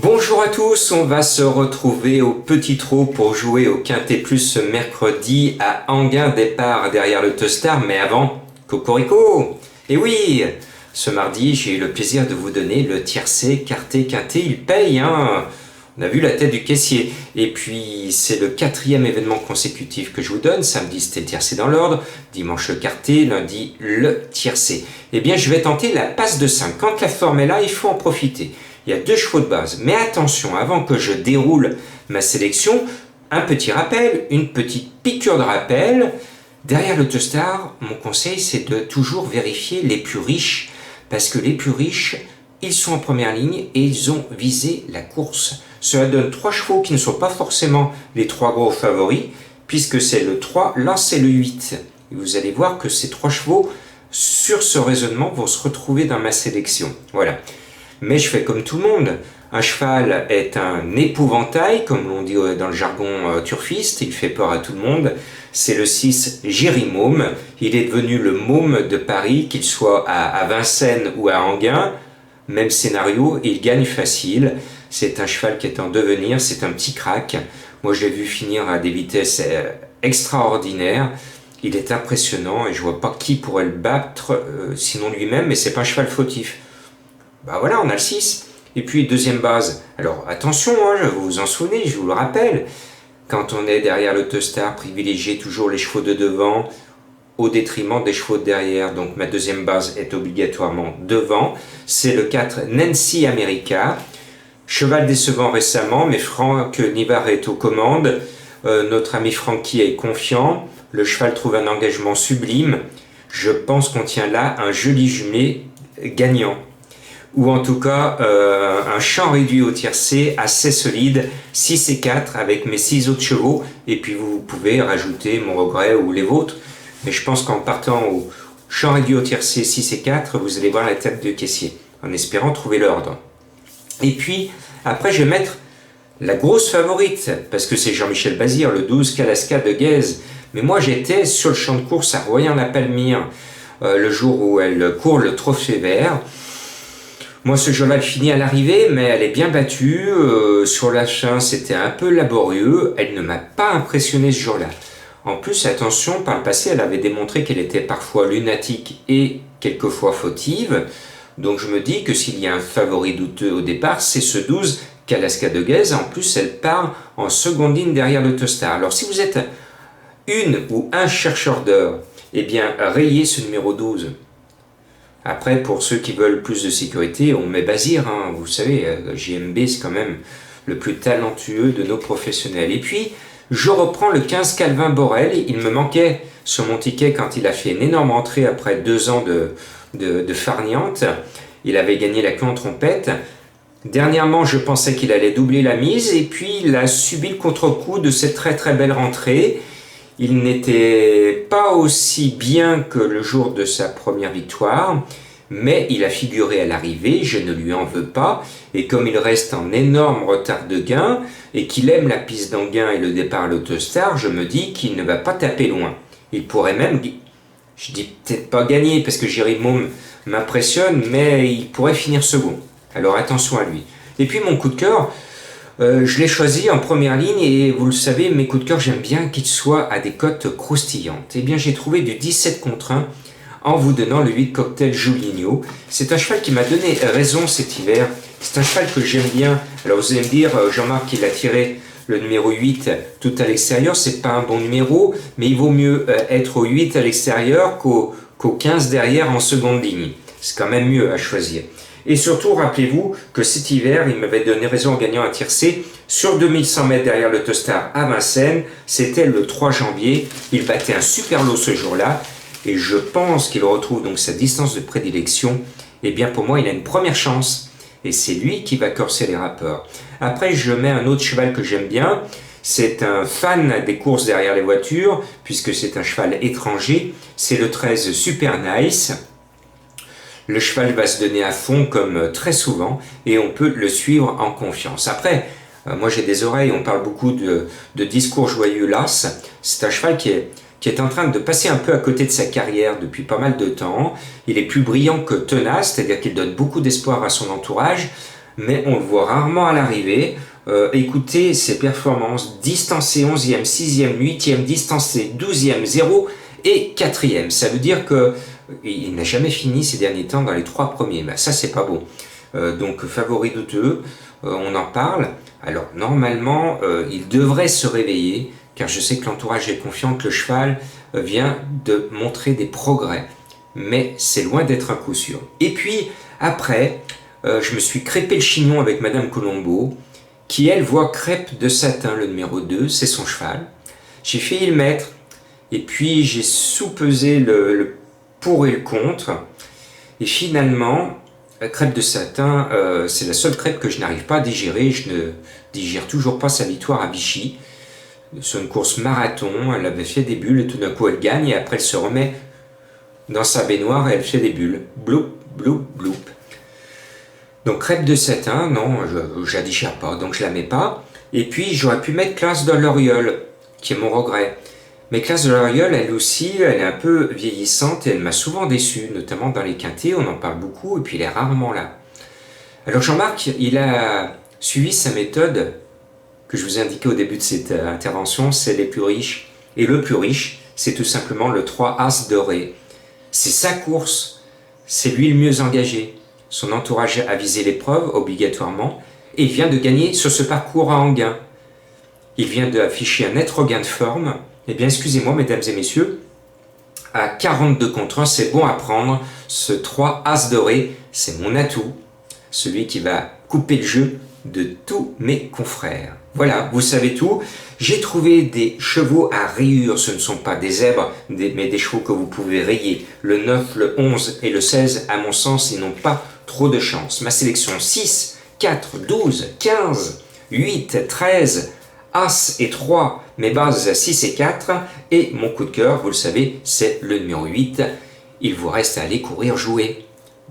Bonjour à tous, on va se retrouver au Petit Trot pour jouer au Quintet Plus ce mercredi à Enghien, départ derrière le Teustar, mais avant, Cocorico. Et oui, ce mardi, j'ai eu le plaisir de vous donner le tiercé, quarté, quintet, il paye, hein. On a vu la tête du caissier. Et puis, c'est le 4e événement consécutif que je vous donne. Samedi, c'était le tiercé dans l'ordre. Dimanche, le quarté. Lundi, le tiercé. Eh bien, je vais tenter la passe de 5. Quand la forme est là, il faut en profiter. Il y a 2 chevaux de base. Mais attention, avant que je déroule ma sélection, un petit rappel, une petite piqûre de rappel. Derrière le Teustar, mon conseil, c'est de toujours vérifier les plus riches. Parce que les plus riches, ils sont en première ligne et ils ont visé la course. Cela donne 3 chevaux qui ne sont pas forcément les 3 gros favoris, puisque c'est le 3, l'As et le 8. Et vous allez voir que ces 3 chevaux, sur ce raisonnement, vont se retrouver dans ma sélection. Voilà. Mais je fais comme tout le monde. Un cheval est un épouvantail, comme l'on dit dans le jargon turfiste, il fait peur à tout le monde. C'est le 6 Jérimôme. Il est devenu le môme de Paris, qu'il soit à Vincennes ou à Enghien. Même scénario, il gagne facile. C'est un cheval qui est en devenir, c'est un petit crack. Moi, je l'ai vu finir à des vitesses extraordinaires. Il est impressionnant et je vois pas qui pourrait le battre, sinon lui-même, mais c'est pas un cheval fautif. Bah voilà, on a le 6. Et puis, deuxième base. Alors, attention, hein, vous vous en souvenez, je vous le rappelle. Quand on est derrière le Teustar, privilégiez toujours les chevaux de devant au détriment des chevaux de derrière. Donc, ma deuxième base est obligatoirement devant. C'est le 4 Nancy America. Cheval décevant récemment, mais Franck Nivard est aux commandes. Notre ami Francky est confiant. Le cheval trouve un engagement sublime. Je pense qu'on tient là un joli jumelé gagnant. Ou en tout cas, un champ réduit au tiercé assez solide, 6 et 4 avec mes 6 autres chevaux. Et puis vous pouvez rajouter mon regret ou les vôtres. Mais je pense qu'en partant au champ réduit au tiercé 6 et 4, vous allez voir la tête de caissier, en espérant trouver l'ordre. Et puis, après, je vais mettre la grosse favorite, parce que c'est Jean-Michel Bazir, le 12 Kalaska de Guèze. Mais moi, j'étais sur le champ de course à Royan-la-Palmyre, le jour où elle court le trophée vert. Moi, ce jour-là, elle finit à l'arrivée, mais elle est bien battue. Sur la fin, c'était un peu laborieux. Elle ne m'a pas impressionné ce jour-là. En plus, attention, par le passé, elle avait démontré qu'elle était parfois lunatique et quelquefois fautive. Donc je me dis que s'il y a un favori douteux au départ, c'est ce 12 Kalaska de Guèze. En plus, elle part en seconde ligne derrière le Teustar. Alors si vous êtes une ou un chercheur d'or, eh bien rayez ce numéro 12. Après, pour ceux qui veulent plus de sécurité, on met Bazir. Hein. Vous savez, JMB, c'est quand même le plus talentueux de nos professionnels. Et puis, je reprends le 15 Calvin Borel. Il me manquait sur mon ticket quand il a fait une énorme entrée après 2 ans de farniente. Il avait gagné la queue en trompette. Dernièrement, je pensais qu'il allait doubler la mise et puis il a subi le contre-coup de cette très très belle rentrée. Il n'était pas aussi bien que le jour de sa première victoire, mais il a figuré à l'arrivée, je ne lui en veux pas, et comme il reste en énorme retard de gain, et qu'il aime la piste d'Enghien et le départ à l'Autostar, je me dis qu'il ne va pas taper loin. Il pourrait même, je dis peut-être pas gagner, parce que Jérimôme m'impressionne, mais il pourrait finir second. Alors attention à lui. Et puis mon coup de cœur, je l'ai choisi en première ligne et vous le savez, mes coups de cœur, j'aime bien qu'ils soient à des cotes croustillantes. Eh bien, j'ai trouvé du 17 contre 1 en vous donnant le 8 Cocktail Juligno. C'est un cheval qui m'a donné raison cet hiver. C'est un cheval que j'aime bien. Alors vous allez me dire, Jean-Marc, il a tiré le numéro 8 tout à l'extérieur. C'est pas un bon numéro, mais il vaut mieux être au 8 à l'extérieur qu'au 15 derrière en seconde ligne. C'est quand même mieux à choisir. Et surtout, rappelez-vous que cet hiver, il m'avait donné raison en gagnant un tiercé sur 2100 mètres derrière le Teustar à Vincennes. C'était le 3 janvier. Il battait un super lot ce jour-là. Et je pense qu'il retrouve donc sa distance de prédilection. Eh bien, pour moi, il a une première chance. Et c'est lui qui va corser les rapports. Après, je mets un autre cheval que j'aime bien. C'est un fan des courses derrière les voitures, puisque c'est un cheval étranger. C'est le 13 Super Nice. Le cheval va se donner à fond comme très souvent et on peut le suivre en confiance. Après, moi j'ai des oreilles, on parle beaucoup de discours joyeux las. C'est un cheval qui est en train de passer un peu à côté de sa carrière depuis pas mal de temps. Il est plus brillant que tenace, c'est-à-dire qu'il donne beaucoup d'espoir à son entourage. mais on le voit rarement à l'arrivée. Écoutez ses performances, distancé 11e, 6e, 8e, distancé 12e, 0 et 4e. Ça veut dire qu'il n'a jamais fini ces derniers temps dans les 3 premiers. Ben, ça, c'est pas bon. Donc, favori douteux, on en parle. Alors, normalement, il devrait se réveiller, car je sais que l'entourage est confiant que le cheval vient de montrer des progrès. Mais c'est loin d'être un coup sûr. Et puis, après, je me suis crêpé le chignon avec Madame Colombo, qui elle voit Crêpe de Satin, le numéro 2, c'est son cheval. J'ai failli le mettre, et puis j'ai soupesé le pour et le contre, et finalement, Crêpe de Satin, c'est la seule crêpe que je n'arrive pas à digérer. Je ne digère toujours pas sa victoire à Vichy. Sur une course marathon, elle avait fait des bulles, et tout d'un coup elle gagne, et après elle se remet dans sa baignoire et elle fait des bulles. Bloup, bloup, bloup. Donc Crêpe de Satin, non, je la digère pas, donc je la mets pas. Et puis j'aurais pu mettre Classe de l'Oriole, qui est mon regret. Mais Classe de l'Oriole, elle aussi, elle est un peu vieillissante et elle m'a souvent déçu, notamment dans les quintés, on en parle beaucoup et puis elle est rarement là. Alors Jean-Marc, il a suivi sa méthode que je vous ai indiquée au début de cette intervention, c'est les plus riches. Et le plus riche, c'est tout simplement le 3 As doré. C'est sa course, c'est lui le mieux engagé. Son entourage a visé l'épreuve obligatoirement et il vient de gagner sur ce parcours à Enghien. Il vient d'afficher un net regain de forme. Eh bien, excusez-moi, mesdames et messieurs, à 42 contre 1, c'est bon à prendre. Ce 3 As doré, c'est mon atout, celui qui va couper le jeu de tous mes confrères. Voilà, vous savez tout. J'ai trouvé des chevaux à rayures, ce ne sont pas des zèbres, mais des chevaux que vous pouvez rayer. Le 9, le 11 et le 16, à mon sens, ils n'ont pas trop de chance. Ma sélection 6, 4, 12, 15, 8, 13, As et 3, mes bases 6 et 4, et mon coup de cœur, vous le savez, c'est le numéro 8. Il vous reste à aller courir jouer.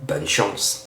Bonne chance!